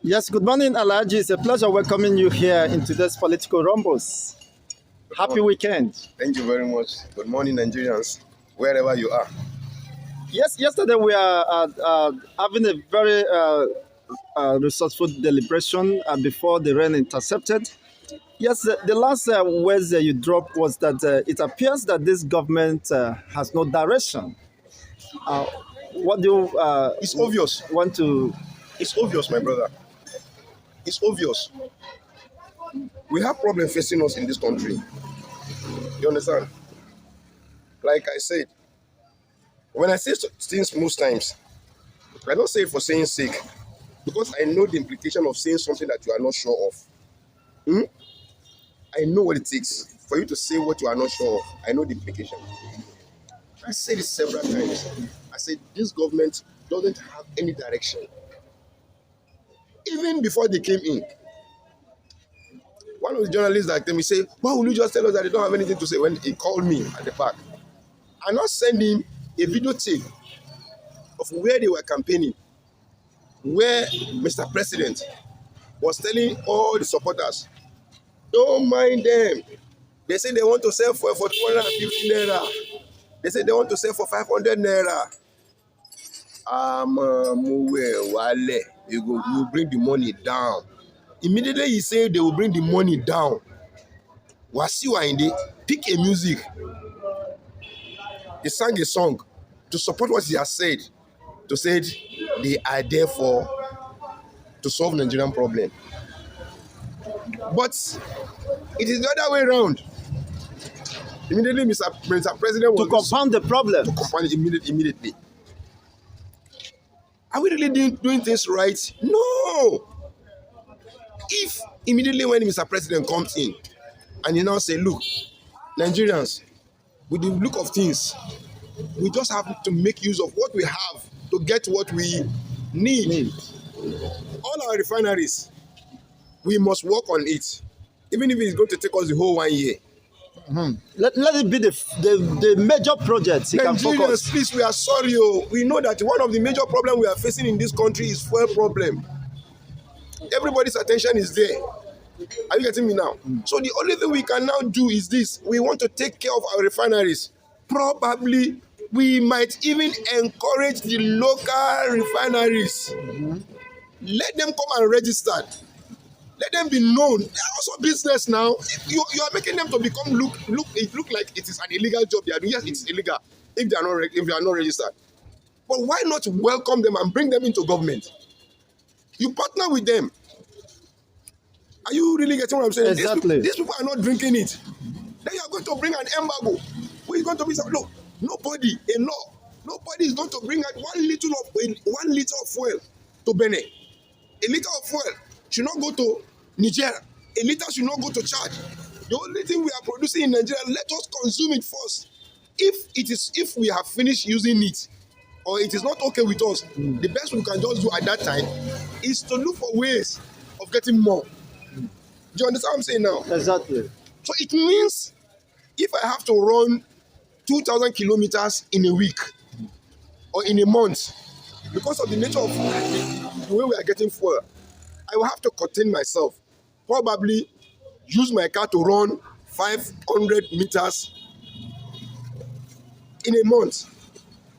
Yes, good morning, Alhaji. It's a pleasure welcoming you here in today's political rumbles. Happy weekend. Thank you very much. Good morning, Nigerians, wherever you are. Yes, yesterday we are having a very resourceful deliberation before the rain intercepted. Yes, the last words you dropped was that it appears that this government has no direction. Uh, what do you It's obvious. want to? It's obvious, my brother. It's obvious. We have problems facing us in this country. You understand? Like I said, when I say things most times, I don't say it for saying sake, because I know the implication of saying something that you are not sure of. Hmm? I know what it takes for you to say what you are not sure of. I know the implication. I said it several times. I said this government doesn't have any direction. Even before they came in, one of the journalists that came, he said, why will you just tell us that they don't have anything to say? When he called me at the park, I now send him a videotape of where they were campaigning, where Mr. President was telling all the supporters, don't mind them. They say they want to sell for 250 naira. They say they want to sell for 500 naira. You bring the money down. Immediately he said they will bring the money down. Wasiu Ayinde pick a music. He sang a song to support what he has said. To say they are there to solve Nigerian problem. But it is the other way around. Immediately, Mr. President To compound the problem. To compound it immediately. Are we really doing things right? No. If immediately when Mr. President comes in and he now say, look, Nigerians, with the look of things, we just have to make use of what we have to get what we need. All our refineries, we must work on it, even if it's going to take us the whole 1 year. Let it be the major projects. Nigerians, please, we are sorry. We know that one of the major problems we are facing in this country is fuel problem. Everybody's attention is there. Are you getting me now? So the only thing we can now do is this. We want to take care of our refineries. Probably we might even encourage the local refineries. Let them come and register. Let them be known. They are also business now. You are making them to become look like it is an illegal job they are doing. Yes, it's illegal if they are not registered. But why not welcome them and bring them into government? You partner with them. Are you really getting what I'm saying? Exactly. These people are not drinking it. Then you are going to bring an embargo. Who is going to be look? Nobody is going to bring out 1 liter of fuel to Benin. A liter of fuel should not go to Nigeria. A liter should not go to Chad. The only thing we are producing in Nigeria, let us consume it first. If we have finished using it, or it is not okay with us, the best we can just do at that time is to look for ways of getting more. Do you understand what I'm saying now? Exactly. So it means if I have to run 2,000 kilometers in a week or in a month, because of the nature of the way we are getting fuel, I will have to contain myself. Probably use my car to run 500 meters in a month.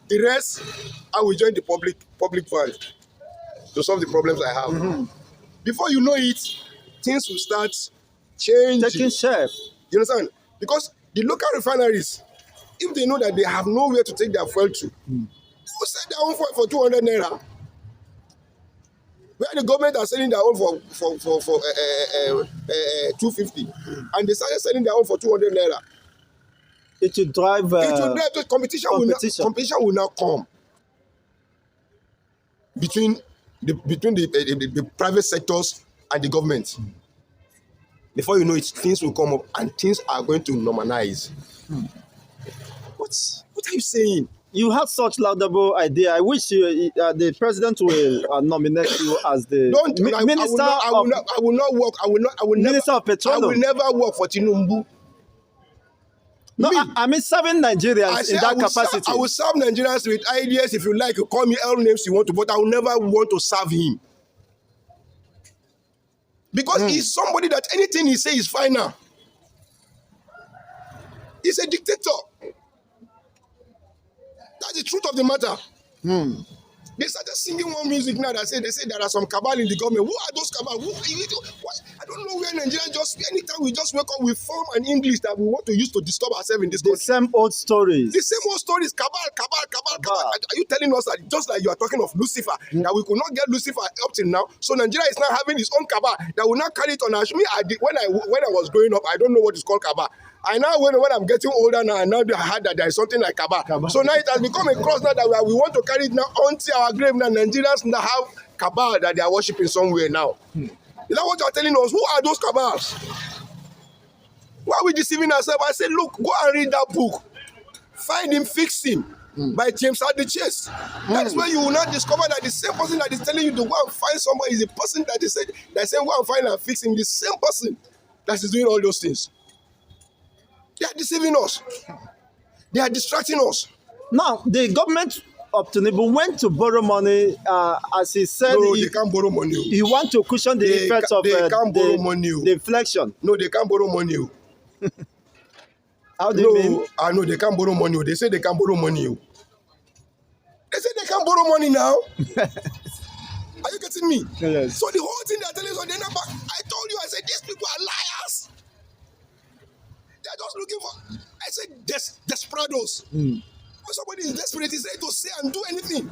The rest, I will join the public van to solve the problems I have. Before you know it, things will start changing. Taking shape. You understand? Because the local refineries, if they know that they have nowhere to take their fuel to, they will sell their own fuel for 200 naira. Where the government are selling their own for 250, and they started selling their own for 200 naira. It will drive. To competition. Competition will now come between the private sectors and the government. Before you know it, things will come up and things are going to normalize. What are you saying? You have such laudable idea. I wish the president will nominate you as the minister. I will not work. Minister of Petroleum. I will never work for Tinubu. No, I mean serving Nigerians in that capacity. I will serve Nigerians with ideas. If you like, you call me all names you want to, but I will never want to serve him. Because he's somebody that anything he say is final. He's a dictator. That's the truth of the matter. They started singing one music now that they say there are some cabal in the government. Who are those cabal? What? I don't know where Nigerians anytime we just wake up, we form an English that we want to use to disturb ourselves in this The country. same old stories. The same old stories, cabal. Are you telling us that just like you are talking of Lucifer, that we could not get Lucifer up till now? So Nigeria is now having its own cabal that will not carry it on us. When I was growing up, I don't know what is called cabal. I now when I'm getting older now, and now I heard that there is something like cabal. So now it has become a cross now that we want to carry it now until our grave. Now Nigerians now have cabal that they are worshiping somewhere now. Is that what you are telling us? Who are those cabals? Why are we deceiving ourselves? I said, look, go and read that book. Find him, fix him. By James Chase. That's where you will not discover that the same person that is telling you to go and find somebody is the person that is saying go and find and fix him. The same person that is doing all those things. They are deceiving us. They are distracting us. Now, the government of Tinubu went to borrow money, as he said. No, they can't borrow money. He want to cushion the effects of the inflation. No, they can't borrow money. How do you mean? No, they can't borrow money. They say they can't borrow money. They say they can't borrow money now. Are you getting me? Yes. So the whole thing they're telling us, they're not back. I told you, I said, these people are liars. They're just looking for, I said, desperados. When somebody is desperate, he's ready to say and do anything.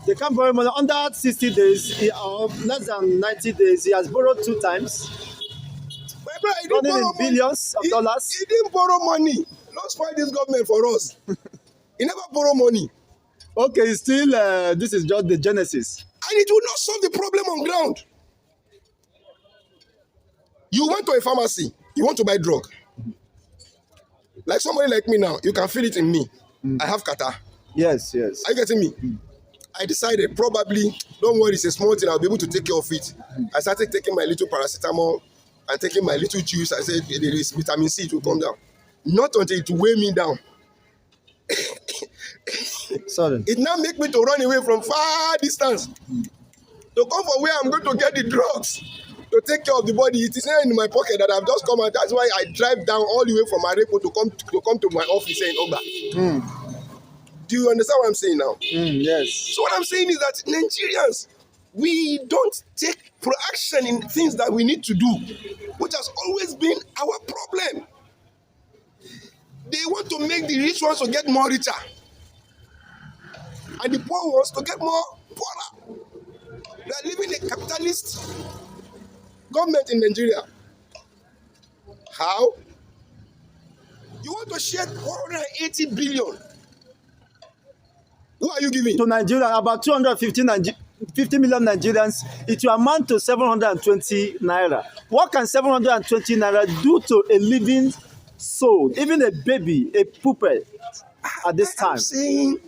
They can't borrow money. Under 60 days, less than 90 days, he has borrowed 2 times. My brother, he didn't Running borrow in money. billions of dollars. He didn't borrow money. Let's find this government for us. He never borrow money. Okay, still, this is just the genesis. And it will not solve the problem on ground. You went to a pharmacy, you want to buy drug. Like somebody like me now, you can feel it in me. I have kata. Yes. Are you getting me? I decided probably, don't worry, it's a small thing, I'll be able to take care of it. I started taking my little paracetamol and taking my little juice. I said, there is vitamin C, it will come down. Not until it will weigh me down. Sorry. It now make me to run away from far distance to come for where I'm going to get the drugs to take care of the body. It is not in my pocket that I've just come out. That's why I drive down all the way from Arepo to come to my office in Oba. Do you understand what I'm saying now? Yes. So what I'm saying is that Nigerians, we don't take proaction in things that we need to do, which has always been our problem. They want to make the rich ones to get more richer, and the poor ones to get more poorer. We are living a capitalist government in Nigeria. How? You want to share 180 billion. Who are you giving? To Nigeria, about 50 million Nigerians, it will amount to 720 naira. What can 720 naira do to a living soul, even a baby, a puppet at this time? I'm saying,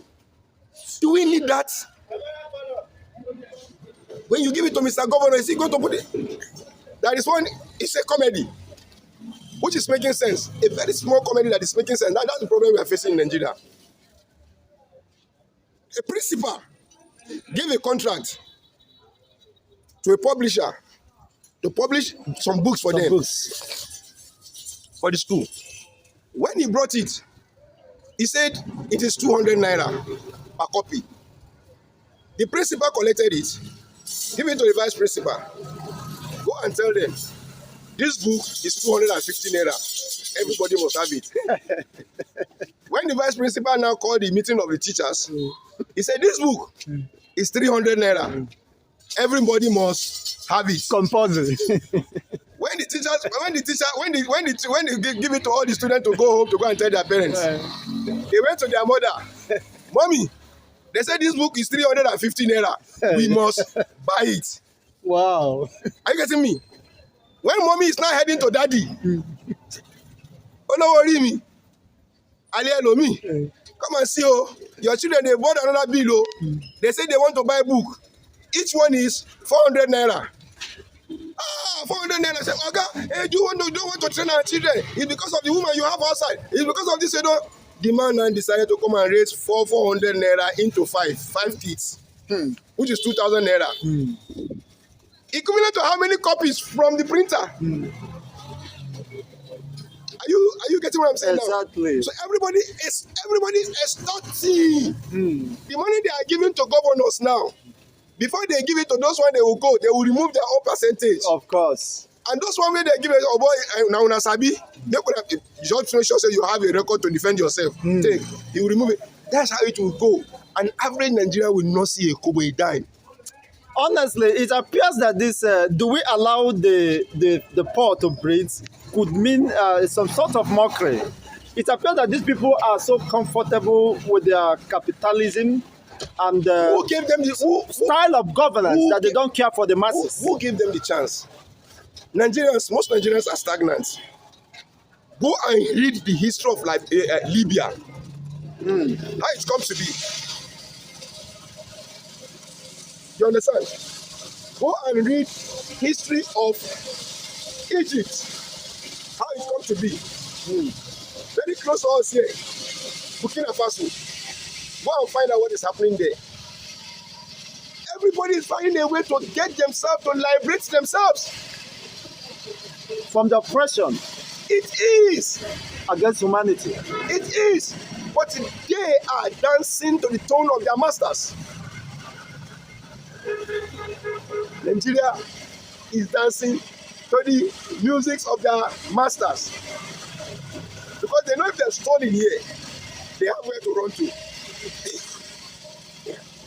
do we need that? When you give it to Mr. Governor, is he going to put it? That is one, it's a comedy, which is making sense. A very small comedy that is making sense. That's the problem we are facing in Nigeria. A principal gave a contract to a publisher to publish some books for them. For the school. When he brought it, he said it is 200 naira per copy. The principal collected it, give it to the vice principal. Go and tell them, this book is 250 naira. Everybody must have it. When the vice principal now called the meeting of the teachers, he said, this book is 300 naira. Everybody must have it. Compulsory. When they give it to all the students to go home to go and tell their parents, they went to their mother, Mommy, they said this book is 350 naira. We must buy it. Wow. Are you getting me? When mommy is now heading to daddy, oh no worry me. Ali me. Come and see, oh, your children, they bought another bill, oh. They say they want to buy a book. Each one is 400 naira. 400 naira. I said, okay, hey, don't want to train our children. It's because of the woman you have outside. It's because of this, you know. The man now decided to come and raise 400 naira into five kids, which is 2,000 naira. Equivalent to how many copies from the printer? Are you getting what I'm saying Exactly. now? So everybody is extorting the money they are giving to governors now. Before they give it to those one, they will go. They will remove their own percentage. Of course. And those one where they give it, oh boy, now una sabi, they could have just make sure say you have a record to defend yourself. Take, you will remove it. That's how it will go. An average Nigerian will not see a kobo a dime. Honestly, it appears that this do we allow the poor to breathe could mean some sort of mockery. It appears that these people are so comfortable with their capitalism and Who gave them the style of governance that they don't care for the masses. who gave them the chance? Nigerians, most Nigerians are stagnant. Go and read the history of Libya. How it comes to be. You understand? Go and read history of Egypt. How it comes to be. Very close to us here. Burkina Faso. Go and find out what is happening there. Everybody is finding a way to get themselves, to liberate themselves. From the oppression It is. against humanity. It is. But they are dancing to the tone of their masters. Nigeria is dancing to the music of their masters. Because they know if they're stolen here, they have where to run to.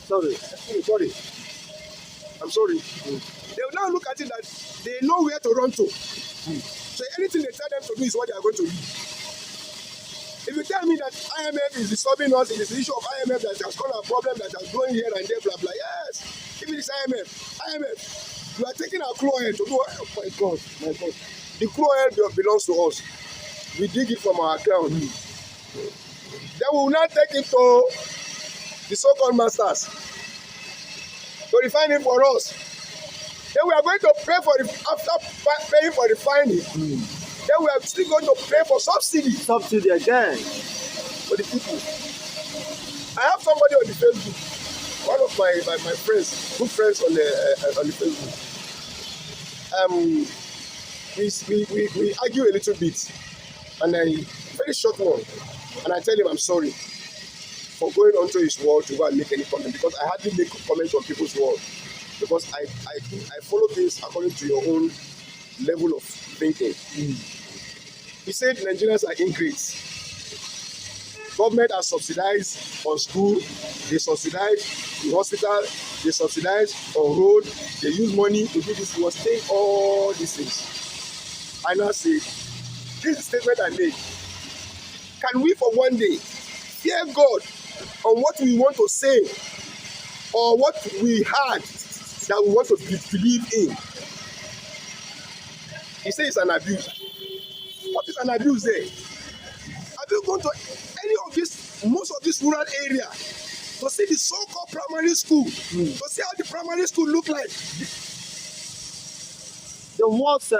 Sorry. Sorry. I'm sorry. They will now look at it that they know where to run to. So anything they tell them to do is what they are going to do. If you tell me that IMF is disturbing us, it is the issue of IMF that has caused a problem that has grown here and there, blah, blah. Yes, if it is IMF, you are taking our crude oil to do what? Oh my God. The crude oil belongs to us. We dig it from our account. Then we will not take it to the so-called masters to refine it for us. Then we are going to pay for after paying for refining. Then we are still going to pay for subsidy Subsidy again. for the people. I have somebody on the Facebook, one of my friends, good friends on the Facebook. We argue a little bit, and I very short one, and I tell him I'm sorry for going onto his wall to go and make any comment, because I hardly make comments on people's wall, because I follow things according to your own level of thinking. He said Nigerians are ingrates. Government has subsidized on school, they subsidize the hospital, they subsidize on road, they use money to do this. He was saying all these things. I now say, this is the statement I made. Can we for one day fear God on what we want to say or what we had that we want to believe in? He says it's an abuse. What is an abuse there? Have you gone to any of this, most of this rural area, to see the so-called primary school, to see how the primary school look like? The walls,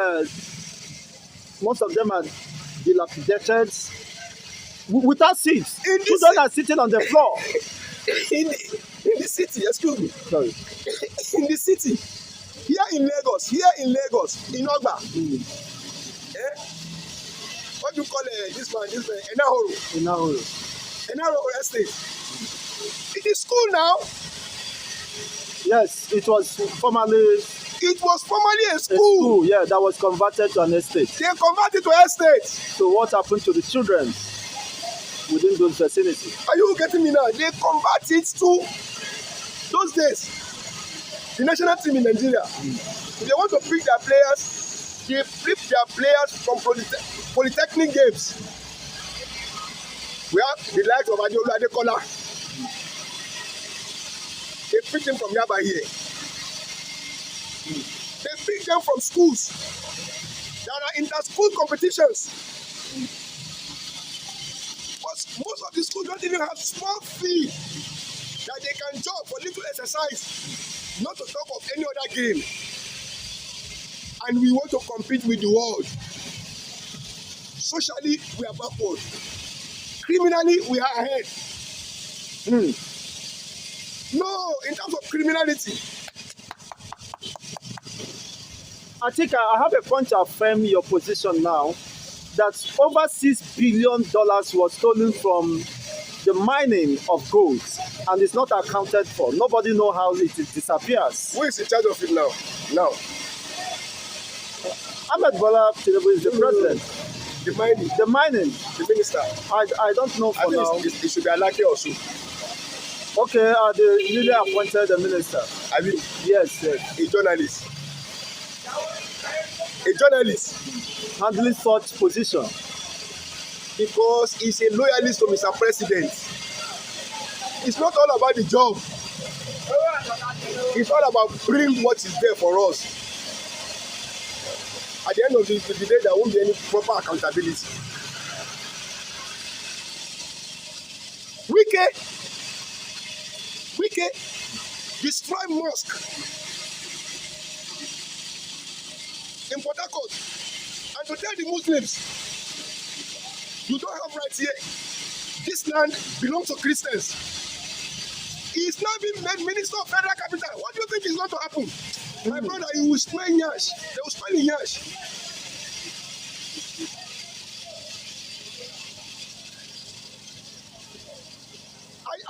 most of them are dilapidated, without seats. Children are sitting on the floor. in the city, excuse me. Sorry. In the city, here in Lagos, in Ogba. What do you call this man, Enahoro Estate. It is school now. Yes, it was formerly a a school. school, yeah, that was converted to an estate. They converted to estate. So what happened to the children within those vicinities? Are you getting me now? They convert it to those days. The national team in Nigeria, if they want to pick their players, they flip their players from polytechnic games. We have the likes of Adeolu Adekola. They pick them from Yaba here. They pick them from schools. There are inter-school competitions. But most of the schools don't even have small fee that they can jog for little exercise, not to talk of any other game. And we want to compete with the world. Socially, we are backward. Criminally, we are ahead. No, in terms of criminality, I think I have a point to affirm your position now that over $6 billion was stolen from the mining of gold and it's not accounted for. Nobody know how it disappears. Who is in charge of it now? Now, Ahmed Bola Tinubu is the president. the mining, The mining, the minister. I don't know I for now. think it should be Alake also. Okay, the newly appointed minister. I mean, Yes, yes. a journalist. A journalist. Handling such position. Because he's a loyalist to Mr. President. It's not all about the job. It's all about bringing what is there for us. At the end of the day, there won't be any proper accountability. Wike, destroy mosque in Port Harcourt and to tell the Muslims, you don't have rights here. This land belongs to Christians. He is now being made Minister of Federal Capital. What do you think is going to happen? My brother, you will smell yash. They will smell yash.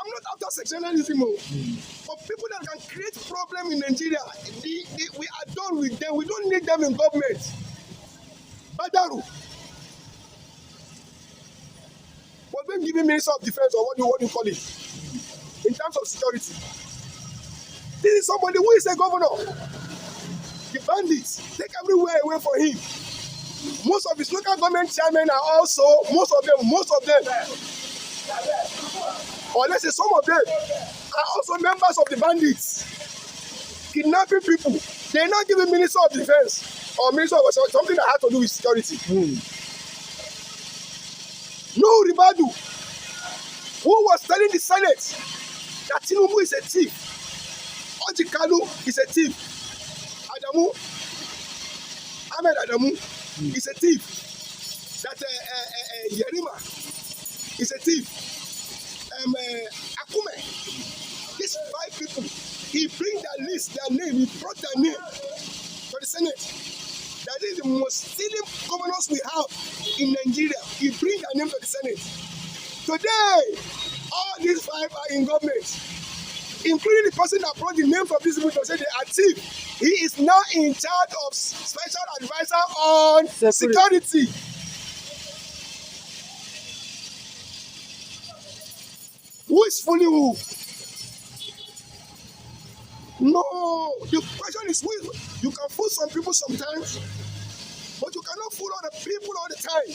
I'm not after sectionalism, but people that can create problem in Nigeria, we are done with them. We don't need them in government. Badaru was being given Minister of Defense, or what do you call it, in terms of security. This is somebody who is a governor. The bandits take everywhere away from him. Most of his local government chairmen are also, most of them, or let's say some of them, are also members of the bandits, kidnapping people. They're not giving Minister of Defense or Minister of something that has to do with security. No Ribadu, who was telling the Senate that Tinubu is a thief. Ojikalu is a thief. Ahmed Adamu is a thief. That Yerima is a thief. Akume, these 5 people, he bring their list, their name, he brought their name to the Senate. That is the most stealing governors we have in Nigeria. He bring their name to the Senate. Today, all these 5 are in government, including the person that brought the names of these people to say they are thief. He is now in charge of special advisor on security. Who is fooling who? No, the question is, you can fool some people sometimes, but you cannot fool all the people all the time.